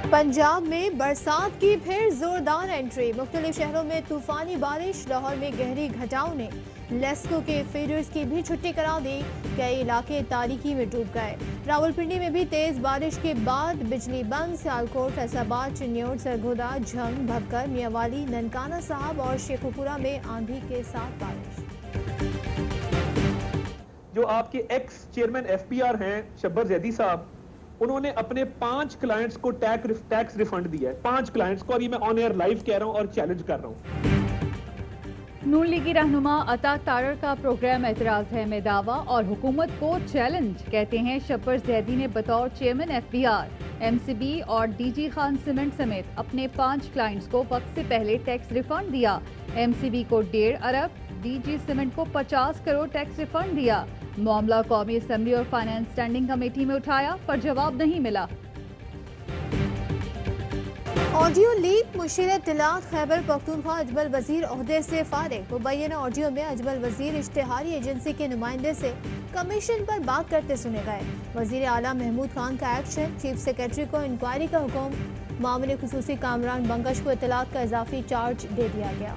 पंजाब में बरसात की फिर जोरदार एंट्री। मुख्तलिफ शहरों में तूफानी बारिश। लाहौर में गहरी घटाओं ने लेस्को के फीडर्स की भी छुट्टी करा दी। कई इलाके तारीकी में डूब गए। रावलपिंडी में भी तेज बारिश के बाद बिजली बंद। सियालकोट, फैसलाबाद, चिन्योट, सरगोदा, झंग, भक्कर, मियावाली, ननकाना साहब और शेखुपुरा में आंधी के साथ बारिश। जो आपके एक्स चेयरमैन एफपीआर हैं शब्बर जैदी साहब, उन्होंने अपने 5 क्लाइंट्स को टैक्स रिफंड दिया है। 5 क्लाइंट्स को, और ये मैं ऑन एयर लाइव कह रहा हूं और चैलेंज कर रहा हूं। नून लीगी रहनुमा अता तारड़ का प्रोग्राम एतराज है में दावा और हुकूमत को चैलेंज। कहते हैं शब्बर जैदी ने बतौर चेयरमैन एफबीआर, एमसीबी और डीजी खान सीमेंट समेत अपने 5 क्लाइंट्स को वक्त से पहले टैक्स रिफंड दिया। एमसीबी को 1.5 अरब, डीजी सीमेंट को 50 करोड़ टैक्स रिफंड दिया। मामला कौमी असेंबली और फाइनेंस स्टैंडिंग कमेटी में उठाया पर जवाब नहीं मिला। Audio leak. मुशीर इत्तलात खैबर पख्तूनख्वा अजमल वजीर ओहदे से फारिग। मुबैना ऑडियो में अजमल वजीर इश्तिहारी एजेंसी के नुमाइंदे से कमीशन पर बात करते सुने गए। वजीर आला महमूद खान का एक्शन। चीफ सेक्रेटरी को इंक्वायरी का हुक्म। मामले खुसूसी कामरान बंगश को इत्तलात का इजाफी चार्ज दे दिया गया।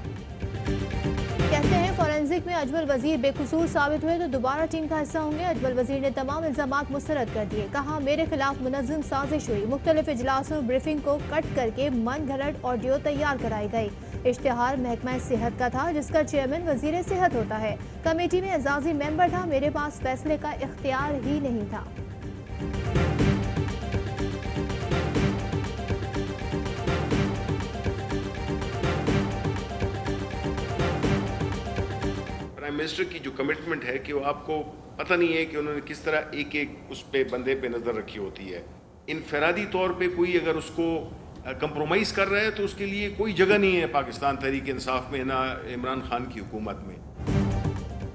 कहते हैं फॉरेंसिक में अजमल वजीर बेकसूर साबित हुए तो दोबारा टीम का हिस्सा होंगे। अजमल वजीर ने तमाम इल्जामात मुस्तरद कर दिए। कहा मेरे खिलाफ मुनज़्ज़म साजिश हुई। मुख्तलिफ इजलासों ब्रीफिंग को कट करके मन घड़त ऑडियो तैयार कराई गई। इश्तिहार महकमा सेहत का था जिसका चेयरमैन वजीर सेहत होता है। कमेटी में एजाजी मेंबर था। मेरे पास फैसले का इख्तियार ही नहीं था। प्राइम मिनिस्टर की जो कमिटमेंट है कि वो आपको पता नहीं है कि उन्होंने किस तरह एक एक उस पे बंदे पे नज़र रखी होती है। इनफरादी तौर पे कोई अगर उसको कंप्रोमाइज़ कर रहा है तो उसके लिए कोई जगह नहीं है पाकिस्तान तहरीक इंसाफ में, ना इमरान खान की हुकूमत में।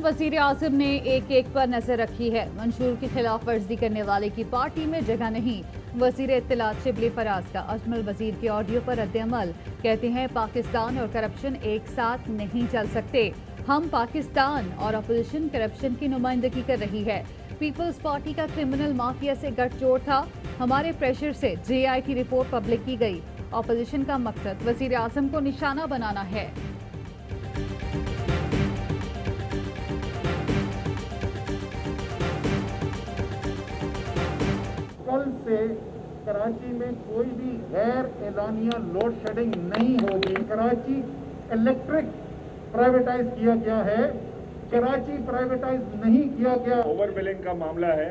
वजीर आज़म ने एक पर नजर रखी है। मंशूर की खिलाफ वर्जी करने वाले की पार्टी में जगह नहीं। वजीर इत्तलात शिबली फराज का अजमल वजीर के ऑडियो पर रद्द-ए-अमल। कहते हैं पाकिस्तान और करप्शन एक साथ नहीं चल सकते। हम पाकिस्तान और अपोजिशन करप्शन की नुमाइंदगी कर रही है। पीपल्स पार्टी का क्रिमिनल माफिया से गठजोड़ था। हमारे प्रेशर से जेआई की रिपोर्ट पब्लिक की गई। अपोजिशन का मकसद वजीर आज़म को निशाना बनाना है। कल से कराची में कोई भी गैर एलानिया लोड शेडिंग नहीं होगी। कराची इलेक्ट्रिक प्राइवेटाइज किया गया है, कराची प्राइवेटाइज नहीं किया गया। ओवर बिलिंग का मामला है,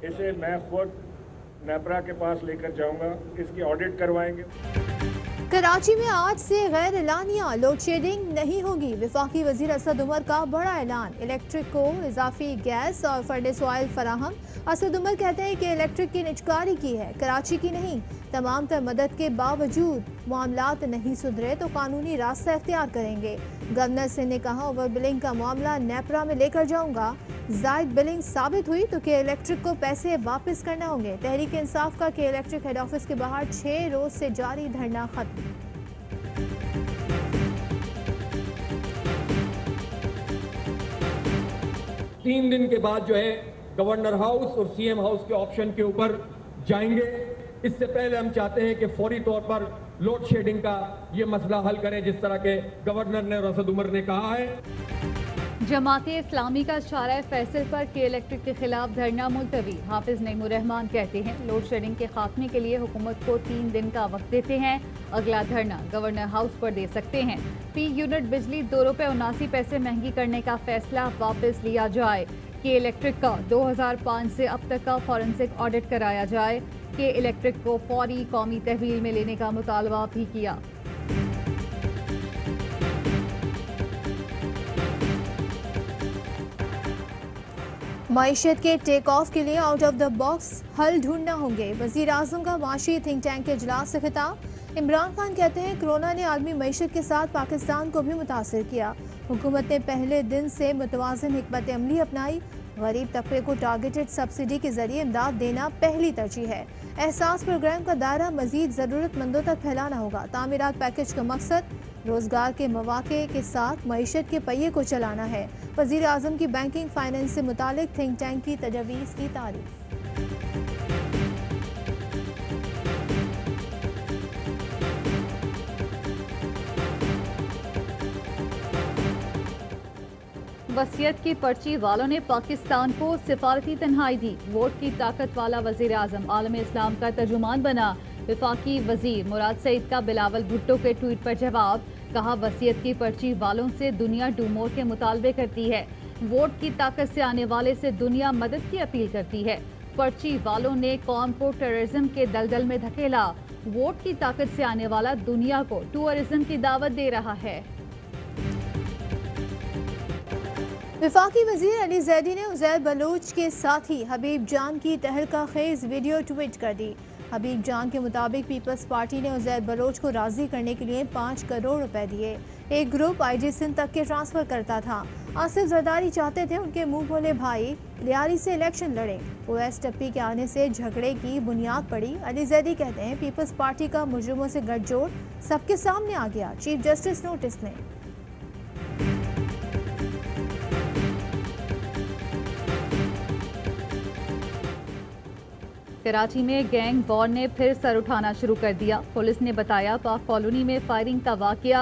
इसे मैं खुद नेपरा के पास लेकर जाऊंगा, इसकी ऑडिट करवाएंगे। कराची में आज से गैर एलानिया लोड शेडिंग नहीं होगी। वफाकी वजीर असद उमर का बड़ा ऐलान। इलेक्ट्रिक को इजाफी गैस और फर्नेस ऑयल फराहम। असद उमर कहते हैं कि इलेक्ट्रिक की निजकारी की है, कराची की नहीं। तमाम तर मदद के बावजूद मामलात नहीं सुधरे तो कानूनी रास्ता इख्तियार करेंगे। गवर्नर सिंह ने कहा ओवर बिलिंग का मामला नेपरा में लेकर जाऊंगा। जायद बिलिंग साबित हुई तो के इलेक्ट्रिक को पैसे वापस करना होंगे। तहरीक इंसाफ का के इलेक्ट्रिक हेड ऑफिस के बाहर 6 रोज से जारी धरना खत्म। 3 दिन के बाद जो है गवर्नर हाउस और सीएम हाउस के ऑप्शन के ऊपर जाएंगे। इससे पहले हम चाहते हैं कि फौरी तौर पर लोड शेडिंग का ये मसला हल करें जिस तरह के गवर्नर ने और असद उमर ने कहा है। जमाते इस्लामी का शारा फैसल पर के इलेक्ट्रिक के खिलाफ धरना मुलतवी। हाफिज नईमुर रहमान कहते हैं लोड शेडिंग के खात्मे के लिए हुकूमत को 3 दिन का वक्त देते हैं। अगला धरना गवर्नर हाउस पर दे सकते हैं। फी यूनिट बिजली ₹2.79 महंगी करने का फैसला वापस लिया जाए। के इलेक्ट्रिक का 2005 से अब तक का फॉरेंसिक ऑडिट कराया जाए। के इलेक्ट्रिक को फौरी कौमी तहवील में लेने का मुतालबा भी किया। मईशत के टेक ऑफ के लिए आउट ऑफ द बॉक्स हल ढूंढना होंगे। वजीर आजम का माशी थिंक टैंक के इजलास से खिताब। इमरान खान कहते हैं कोरोना ने आलमी मईशत के साथ पाकिस्तान को भी मुतासर किया। हुकूमत ने पहले दिन से मुतवाज़िन हिकमत अमली अपनाई। गरीब तबके को टारगेटेड सब्सिडी के जरिए इमदाद देना पहली तरजीह है। एहसास प्रोग्राम का दायरा मजीद ज़रूरतमंदों तक फैलाना होगा। तामीरात पैकेज का मकसद रोजगार के मौके के साथ मईशत के पहिए को चलाना है। वजीर आजम की बैंकिंग फाइनेंस से मुतालिक थिंक टैंक की तजवीज़ की तारीफ। वसीयत की पर्ची वालों ने पाकिस्तान को सिफारती तन्हाई दी। वोट की ताकत वाला वजीर आजम आलम इस्लाम का तर्जुमान बना। वफाकी वजीर मुराद सईद का बिलावल भुट्टो के ट्वीट पर जवाब, कहा वसीयत की पर्ची वालों से दुनिया डूमोर के मुतालबे करती है। वोट की ताकत से आने वाले से दुनिया मदद की अपील करती है। पर्ची वालों ने कौम को टेररिज्म के दलदल में धकेला। वोट की ताकत से आने वाला दुनिया को टूरिज्म की दावत दे रहा है। वफाकी वजीर अली जैदी ने उज़ैर बलोच के साथी हबीब जान की तहलका खेज वीडियो ट्वीट कर दी। हबीब जान के मुताबिक पीपल्स पार्टी ने उज़ैर बलोच को राजी करने के लिए 5 करोड़ रुपए दिए। एक ग्रुप IG सिंध तक के ट्रांसफर करता था। आसिफ जरदारी चाहते थे उनके मुंह बोले भाई लियारी से इलेक्शन लड़े। ओवैस टप्पी के आने से झगड़े की बुनियाद पड़ी। अली जैदी कहते हैं पीपल्स पार्टी का मुजरिमों से गठजोड़ सबके सामने आ गया। चीफ जस्टिस नोटिस ने कराची में गैंग वॉर ने फिर सर उठाना शुरू कर दिया। पुलिस ने बताया पाक कॉलोनी में फायरिंग का वाकया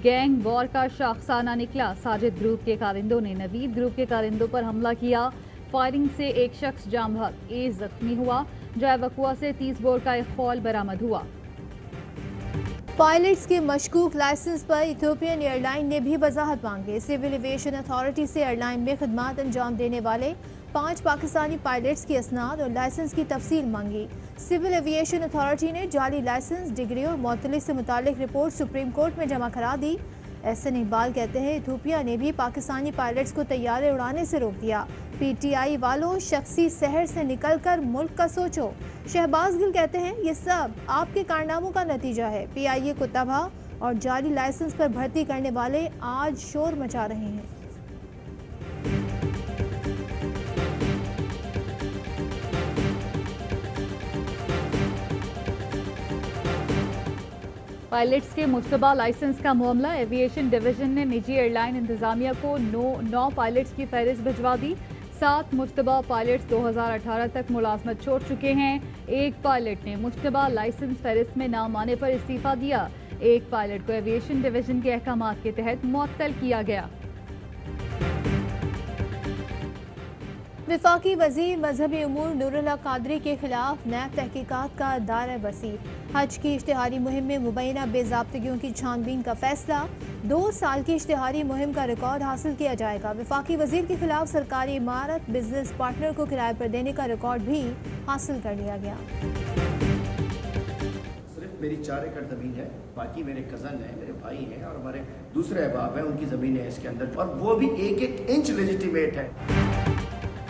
गैंग वॉर का शाखसाना निकला। साजिद ग्रुप के कारिंदों ने नवीद ग्रुप के कारिंदों पर हमला किया। फायरिंग से एक शख्स जाम बहक, एक जख्मी हुआ। जाए वकुआ से 30 बोर का एक खौल बरामद हुआ। पायलट्स के मशकूक लाइसेंस पर इथियोपियन एयरलाइन ने भी वजाहत मांगी। सिविल एविएशन अथॉरिटी से एयरलाइन में खदमात अंजाम देने वाले 5 पाकिस्तानी पायलट्स की असनाद और लाइसेंस की तफसील मांगी। सिविल एविएशन अथॉरिटी ने जाली लाइसेंस, डिग्री और मौतली से मुतालिक रिपोर्ट सुप्रीम कोर्ट में जमा करा दी। एहसन इकबाल कहते हैं इथियोपिया ने भी पाकिस्तानी पायलट्स को तैयारे उड़ाने से रोक दिया। PTI वालों शख्सी शहर से निकलकर मुल्क का सोचो। शहबाज गिल कहते हैं ये सब आपके कारनामों का नतीजा है। PIA को तबाह और जाली लाइसेंस पर भर्ती करने वाले आज शोर मचा रहे हैं। पायलट्स के मुश्तबा लाइसेंस का मामला, एविएशन डिवीजन ने निजी एयरलाइन इंतजामिया को 9 पायलट्स की फहरिस्त भिजवा दी। 7 मुश्तबा पायलट्स 2018 तक मुलाजमत छोड़ चुके हैं। एक पायलट ने मुश्तबा लाइसेंस फहरिस्त में नाम आने पर इस्तीफा दिया। एक पायलट को एविएशन डिवीजन के अहकामात के तहत मुअत्तल किया गया। वफाकी वजीर मजहबी उमूर नूरुल्लाह कादरी के खिलाफ नैब तहकीकात का दायरा वसी। हज की इश्तिहारी मुहिम में मुबैना बेज़ाब्तगियों की छानबीन का फैसला। 2 साल की इश्तिहारी मुहिम का रिकॉर्ड हासिल किया जाएगा। वफाकी वजीर के खिलाफ सरकारी इमारत बिजनेस पार्टनर को किराए पर देने का रिकॉर्ड भी हासिल कर लिया गया। सिर्फ मेरी 4 एकड़ ज़मीन है, बाकी मेरे कज़न हैं, मेरे भाई हैं और हमारे दूसरे अहबाब हैं, उनकी ज़मीन है इसके अंदर और वो भी 1-1 इंच लेजिटिमेट है।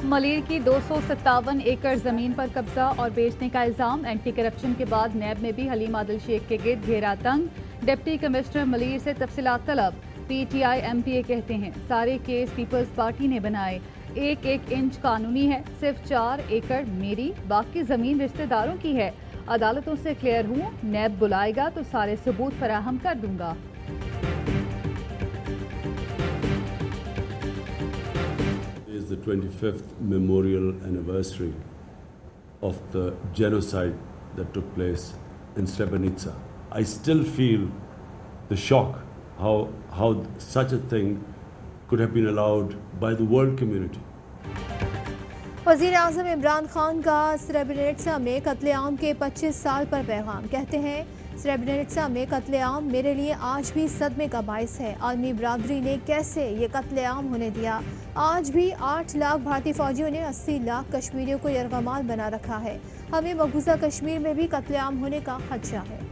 मलिर की 257 एकड़ जमीन पर कब्जा और बेचने का इल्जाम। एंटी करप्शन के बाद नैब में भी हलीम आदिल शेख के गिर्द घेरा तंग। डिप्टी कमिश्नर मलिर से तफसीलात तलब। PTI MPA कहते हैं सारे केस पीपल्स पार्टी ने बनाए। 1-1 इंच कानूनी है, सिर्फ 4 एकड़ मेरी, बाकी जमीन रिश्तेदारों की है। अदालतों से क्लियर हूँ, नैब बुलाएगा तो सारे सबूत फराहम कर दूंगा। The 25th memorial anniversary of the genocide that took place in Srebrenica. I still feel the shock how such a thing could have been allowed by the world community. वज़ीर आज़म इमरान खान का स्रेब्रेनित्सा में कत्लेआम के 25 साल पर पैगाम। कहते हैं स्रेब्रेनित्सा में कत्लेआम मेरे लिए आज भी सदमे का बाइस है। आलमी बरादरी ने कैसे ये कत्लेआम होने दिया। आज भी 8 लाख भारतीय फौजियों ने 80 लाख कश्मीरियों को यरगमाल बना रखा है। हमें मकबूजा कश्मीर में भी कत्लेआम होने का खदशा है।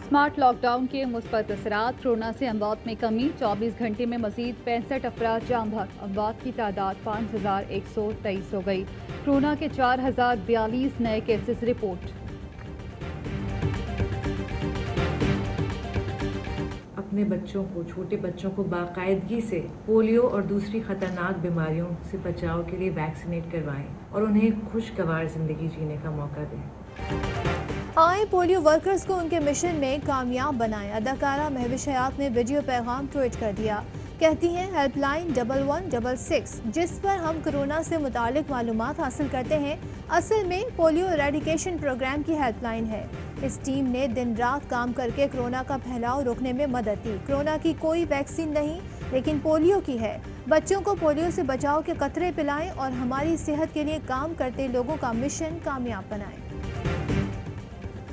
स्मार्ट लॉकडाउन के मुस्बत असरात। कोरोना से अमवात में कमी। 24 घंटे में मजीद 65 अफराद जाम बहक। अमवात की तादाद 5123 हो गई। कोरोना के 4042 नए केसेस रिपोर्ट। अपने बच्चों को, छोटे बच्चों को बाकायदगी से पोलियो और दूसरी खतरनाक बीमारियों से बचाव के लिए वैक्सीनेट करवाएं और उन्हें खुशगवार जिंदगी जीने का मौका दें। आए पोलियो वर्कर्स को उनके मिशन में कामयाब बनाएं। अदाकारा महविश हयात ने वीडियो पैगाम ट्वीट कर दिया। कहती हैं हेल्पलाइन 1166 जिस पर हम कोरोना से मुतालिक मालूमात हासिल करते हैं असल में पोलियो एरेडिकेशन प्रोग्राम की हेल्पलाइन है। इस टीम ने दिन रात काम करके कोरोना का फैलाव रोकने में मदद दी। कोरोना की कोई वैक्सीन नहीं, लेकिन पोलियो की है। बच्चों को पोलियो से बचाव के कतरे पिलाएं और हमारी सेहत के लिए काम करते लोगों का मिशन कामयाब बनाएं।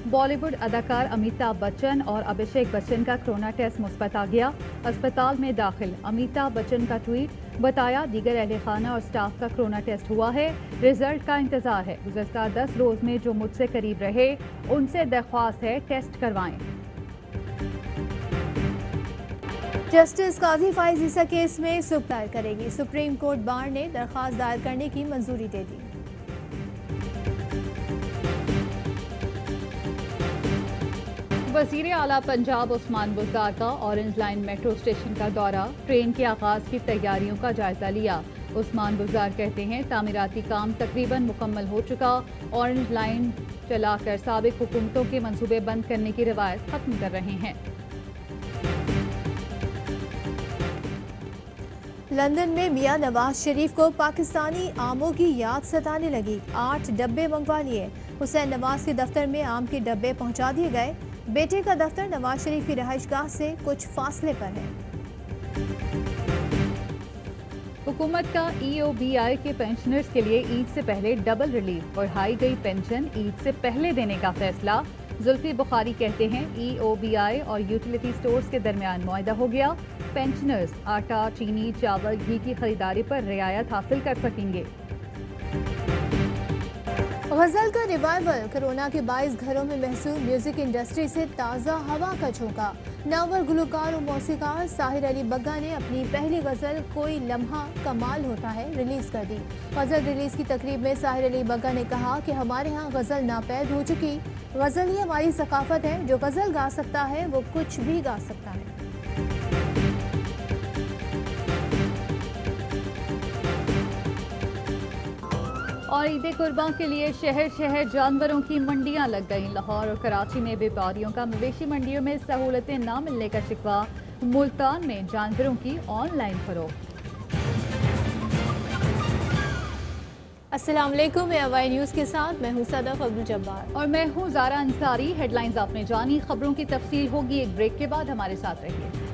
बॉलीवुड अदाकार अमिताभ बच्चन और अभिषेक बच्चन का कोरोना टेस्ट मुस्बत आ गया। अस्पताल में दाखिल अमिताभ बच्चन का ट्वीट, बताया दीगर अहले खाना और स्टाफ का कोरोना टेस्ट हुआ है, रिजल्ट का इंतजार है। गुज़श्ता 10 रोज में जो मुझसे करीब रहे उनसे दरख्वास्त है टेस्ट करवाएं। जस्टिस काजी फाइज ईसा केस में सुप्रीम दायर करेगी। सुप्रीम कोर्ट बार ने दरख्वास्त दायर करने की मंजूरी दे दी। वज़ीर आला पंजाब उस्मान बुज़दार का ऑरेंज लाइन मेट्रो स्टेशन का दौरा, ट्रेन के आगाज की तैयारियों का जायजा लिया। उस्मान बुज़दार कहते हैं तामीराती काम तकरीबन मुकम्मल हो चुका, ऑरेंज लाइन चलाकर साबिक हुकूमतों के मंसूबे बंद करने की रवायत खत्म कर रहे हैं। लंदन में मियां नवाज शरीफ को पाकिस्तानी आमों की याद सताने लगी। 8 डब्बे मंगवा लिए। हुसैन नवाज के दफ्तर में आम के डब्बे पहुंचा दिए गए। बेटे का दफ्तर नवाज शरीफ की रिहाइशगाह से कुछ फासले पर है। हुकूमत का EOBI के पेंशनर्स के लिए ईद से पहले डबल रिलीफ, बढ़ाई गई पेंशन ईद से पहले देने का फैसला। जुल्फी बुखारी कहते हैं EOBI और यूटिलिटी स्टोर्स के दरमियान मुआहदा हो गया। पेंशनर्स आटा, चीनी, चावल, घी की खरीदारी पर रियायत हासिल कर सकेंगे। गजल का रिवाइवल, कोरोना के बाइस घरों में महसूस म्यूजिक इंडस्ट्री से ताज़ा हवा का झोंका। नावर गुलकार और मौसीकार साहिर अली बग्गा ने अपनी पहली गजल कोई लम्हा कमाल होता है रिलीज कर दी। गजल रिलीज की तकरीब में साहिर अली बग्गा ने कहा कि हमारे यहाँ गजल नापैद हो चुकी। गजल ही हमारी सकाफत है, जो गजल गा सकता है वो कुछ भी गा सकता है। और ईद कुर्बान के लिए शहर शहर जानवरों की मंडियां लग गईं। लाहौर और कराची में व्यापारियों का मवेशी मंडियों में सहूलतें न मिलने का शिकवा। मुल्तान में जानवरों की ऑनलाइन फरोख्त। अस्सलाम वालेकुम, मैं अवाई न्यूज़ के साथ मैं हूं सदफ अब्दुल जब्बार और मैं हूं ज़ारा अंसारी। हेडलाइंस आपने जानी, खबरों की तफसील होगी एक ब्रेक के बाद, हमारे साथ रहिए।